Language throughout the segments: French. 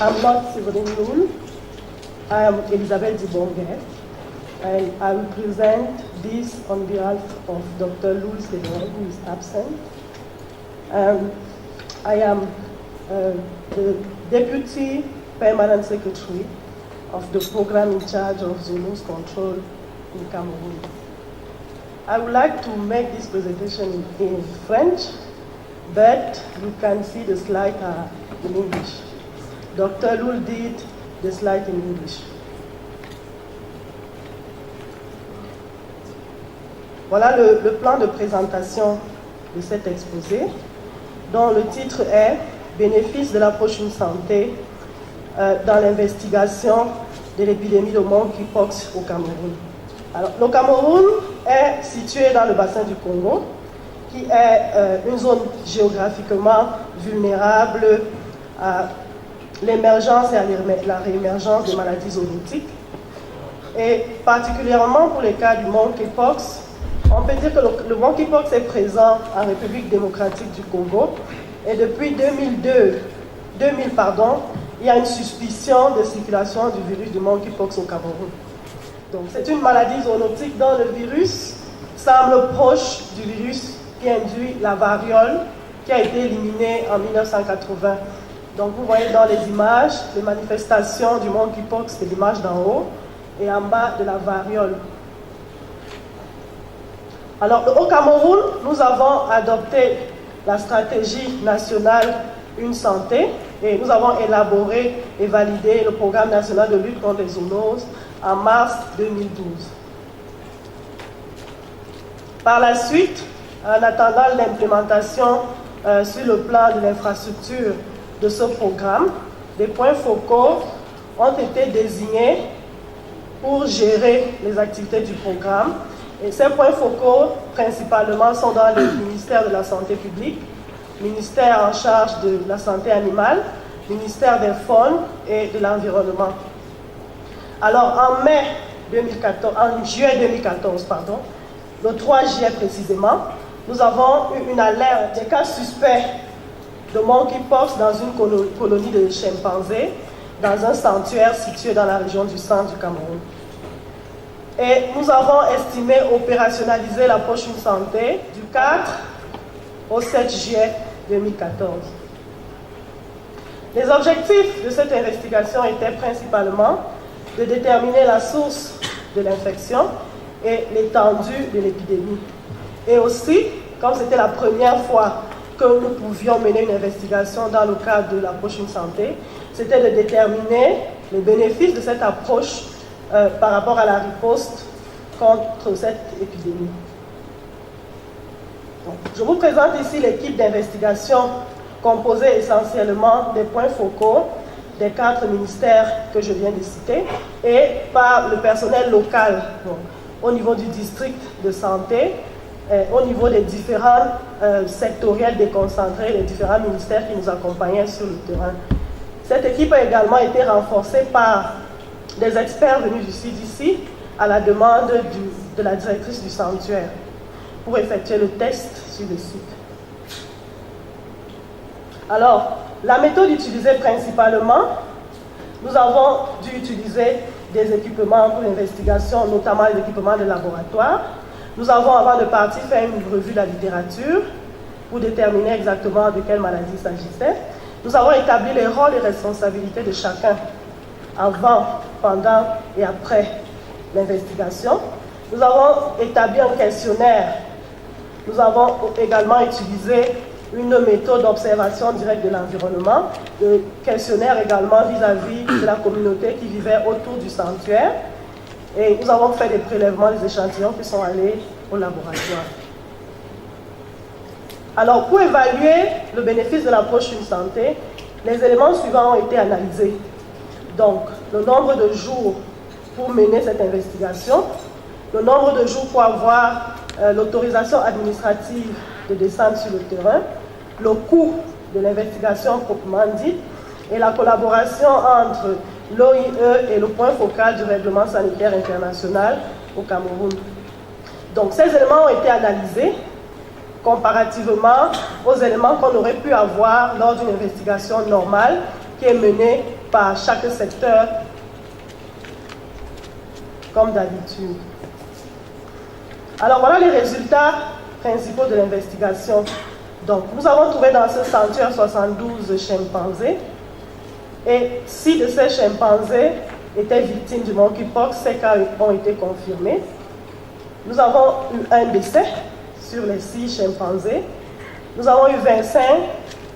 I'm not Séverine Loul. I am Elisabeth Dibonge, and I will present this on behalf of Dr. Loul Séverine, who is absent. I am the Deputy Permanent Secretary of the program in charge of zoonose control in Cameroon. I would like to make this presentation in French, but you can see the slides are in English. Dr. Loul did the slide in English. Voilà le plan de présentation de cet exposé, dont le titre est « Bénéfices de l'approche une santé dans l'investigation de l'épidémie de monkeypox au Cameroun ». Alors, le Cameroun est situé dans le bassin du Congo, qui est une zone géographiquement vulnérable à l'émergence et à la réémergence des maladies zoonotiques. Et particulièrement pour les cas du monkeypox, on peut dire que le monkeypox est présent en République démocratique du Congo. Et depuis 2000, il y a une suspicion de circulation du virus du monkeypox au Cameroun. Donc c'est une maladie zoonotique dont le virus semble proche du virus qui induit la variole, qui a été éliminée en 1980. Donc vous voyez dans les images, les manifestations du monkeypox, c'est l'image d'en haut, et en bas de la variole. Alors au Cameroun, nous avons adopté la stratégie nationale Une Santé, et nous avons élaboré et validé le programme national de lutte contre les zoonoses en mars 2012. Par la suite, en attendant l'implémentation sur le plan de l'infrastructure de ce programme, des points focaux ont été désignés pour gérer les activités du programme. Et ces points focaux, principalement, sont dans le ministère de la Santé publique, ministère en charge de la santé animale, ministère des Faunes et de l'Environnement. Alors, en juillet 2014, le 3 juillet précisément, nous avons eu une alerte des cas suspects de monkeypox dans une colonie de chimpanzés, dans un sanctuaire situé dans la région du centre du Cameroun. Et nous avons estimé opérationnaliser l'approche Une Santé du 4 au 7 juillet 2014. Les objectifs de cette investigation étaient principalement de déterminer la source de l'infection et l'étendue de l'épidémie. Et aussi, comme c'était la première fois que nous pouvions mener une investigation dans le cadre de l'approche Une Santé, c'était de déterminer les bénéfices de cette approche par rapport à la riposte contre cette épidémie. Donc, je vous présente ici l'équipe d'investigation composée essentiellement des points focaux des 4 ministères que je viens de citer et par le personnel local, donc, au niveau du district de santé, au niveau des différents sectoriels déconcentrés, les différents ministères qui nous accompagnaient sur le terrain. Cette équipe a également été renforcée par des experts venus du CDC à la demande de la directrice du sanctuaire pour effectuer le test sur le site. Alors, la méthode utilisée principalement, nous avons dû utiliser des équipements pour l'investigation, notamment les équipements de laboratoire. Nous avons, avant de partir, fait une revue de la littérature pour déterminer exactement de quelle maladie il s'agissait. Nous avons établi les rôles et responsabilités de chacun avant, pendant et après l'investigation. Nous avons établi un questionnaire. Nous avons également utilisé une méthode d'observation directe de l'environnement, le questionnaire également vis-à-vis de la communauté qui vivait autour du sanctuaire. Et nous avons fait des prélèvements des échantillons qui sont allés au laboratoire. Alors, pour évaluer le bénéfice de l'approche Une Santé, les éléments suivants ont été analysés. Donc, le nombre de jours pour mener cette investigation, le nombre de jours pour avoir l'autorisation administrative de descendre sur le terrain, le coût de l'investigation proprement dite et la collaboration entre l'OIE et le point focal du règlement sanitaire international au Cameroun. Donc ces éléments ont été analysés comparativement aux éléments qu'on aurait pu avoir lors d'une investigation normale qui est menée par chaque secteur, comme d'habitude. Alors voilà les résultats principaux de l'investigation. Donc nous avons trouvé dans ce sanctuaire 72 chimpanzés, et 6 de ces chimpanzés étaient victimes du monkeypox. Ces cas ont été confirmés. Nous avons eu un décès sur les 6 chimpanzés. Nous avons eu 25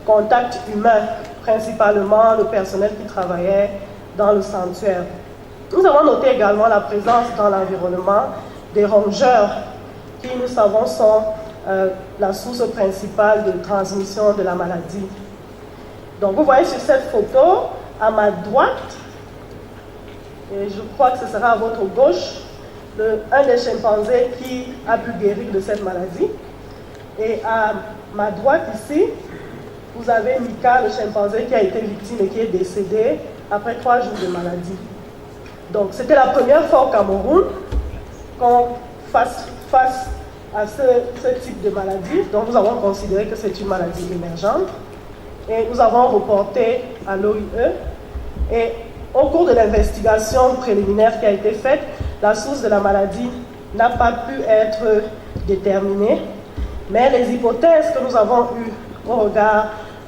contacts humains, principalement le personnel qui travaillait dans le sanctuaire. Nous avons noté également la présence dans l'environnement des rongeurs qui, nous savons, sont la source principale de transmission de la maladie. Donc vous voyez sur cette photo, à ma droite, et je crois que ce sera à votre gauche, un des chimpanzés qui a pu guérir de cette maladie. Et à ma droite ici, vous avez Mika, le chimpanzé qui a été victime et qui est décédé après 3 jours de maladie. Donc c'était la première fois au Cameroun qu'on fasse face à ce type de maladie. Donc nous avons considéré que c'est une maladie émergente. Et nous avons reporté à l'OIE. Et au cours de l'investigation préliminaire qui a été faite, la source de la maladie n'a pas pu être déterminée. Mais les hypothèses que nous avons eues au regard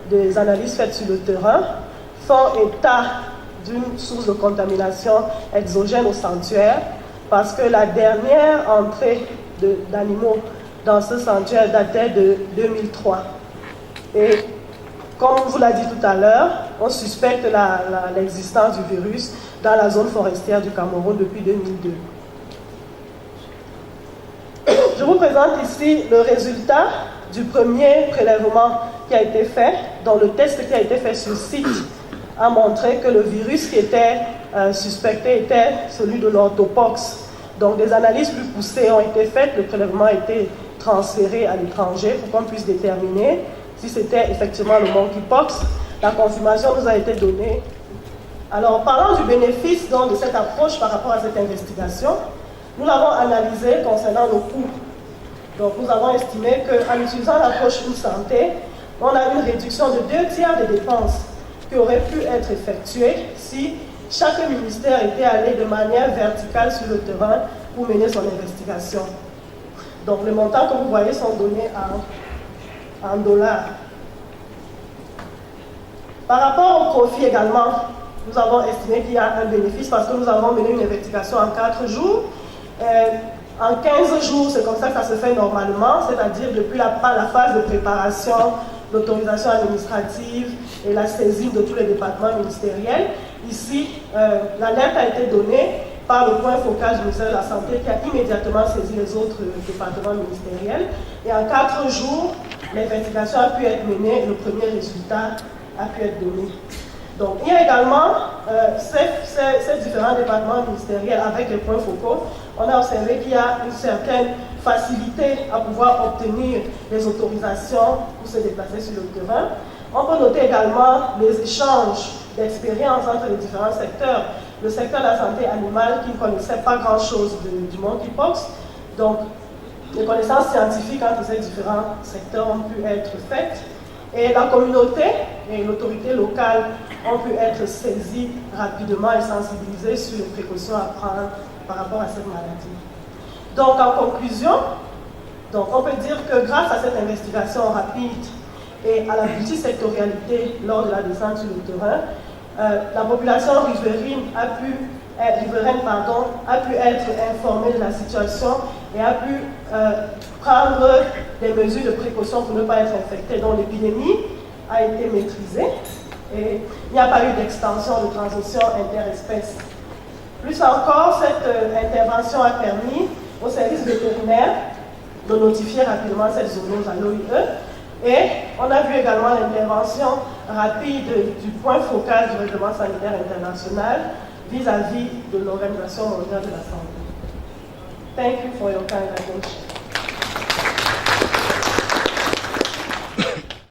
des analyses faites sur le terrain font état d'une source de contamination exogène au sanctuaire, parce que la dernière entrée d'animaux dans ce sanctuaire datait de 2003. Et comme on vous l'a dit tout à l'heure, on suspecte l'existence du virus dans la zone forestière du Cameroun depuis 2002. Je vous présente ici le résultat du premier prélèvement qui a été fait, dont le test qui a été fait sur site a montré que le virus qui était suspecté était celui de l'orthopox. Donc des analyses plus poussées ont été faites, le prélèvement a été transféré à l'étranger pour qu'on puisse déterminer si c'était effectivement le monkeypox. La confirmation nous a été donnée. Alors, parlant du bénéfice donc, de cette approche par rapport à cette investigation, nous l'avons analysé concernant le coût. Donc, nous avons estimé qu'en utilisant l'approche Une Santé, on a une réduction de 2/3 des dépenses qui auraient pu être effectuées si chaque ministère était allé de manière verticale sur le terrain pour mener son investigation. Donc, les montants que vous voyez sont donnés en dollars. Par rapport au profit également, nous avons estimé qu'il y a un bénéfice parce que nous avons mené une investigation en 4 jours. En 15 jours, c'est comme ça que ça se fait normalement, c'est-à-dire depuis la phase de préparation, l'autorisation administrative et la saisine de tous les départements ministériels. Ici, l'alerte a été donnée par le point focal du ministère de la Santé qui a immédiatement saisi les autres départements ministériels. Et en 4 jours, l'investigation a pu être menée et le premier résultat a pu être donné. Donc, il y a également ces différents départements ministériels avec les points focaux. On a observé qu'il y a une certaine facilité à pouvoir obtenir les autorisations pour se déplacer sur le terrain. On peut noter également les échanges d'expériences entre les différents secteurs. Le secteur de la santé animale qui ne connaissait pas grand-chose du monkeypox. Donc, les connaissances scientifiques entre ces différents secteurs ont pu être faites. Et la communauté et l'autorité locale ont pu être saisies rapidement et sensibilisées sur les précautions à prendre par rapport à cette maladie. Donc, en conclusion, on peut dire que grâce à cette investigation rapide et à la multisectorialité lors de la descente sur le terrain, la population riveraine a pu être informée de la situation et a pu prendre des mesures de précaution pour ne pas être infectée. Donc l'épidémie a été maîtrisée et il n'y a pas eu d'extension de transmission interespèces. Plus encore, cette intervention a permis aux services vétérinaires de notifier rapidement cette zoonose à l'OIE. Et on a vu également l'intervention rapide du point focal du règlement sanitaire international vis-à-vis de l'Organisation mondiale de la santé. Thank you for your kind attention.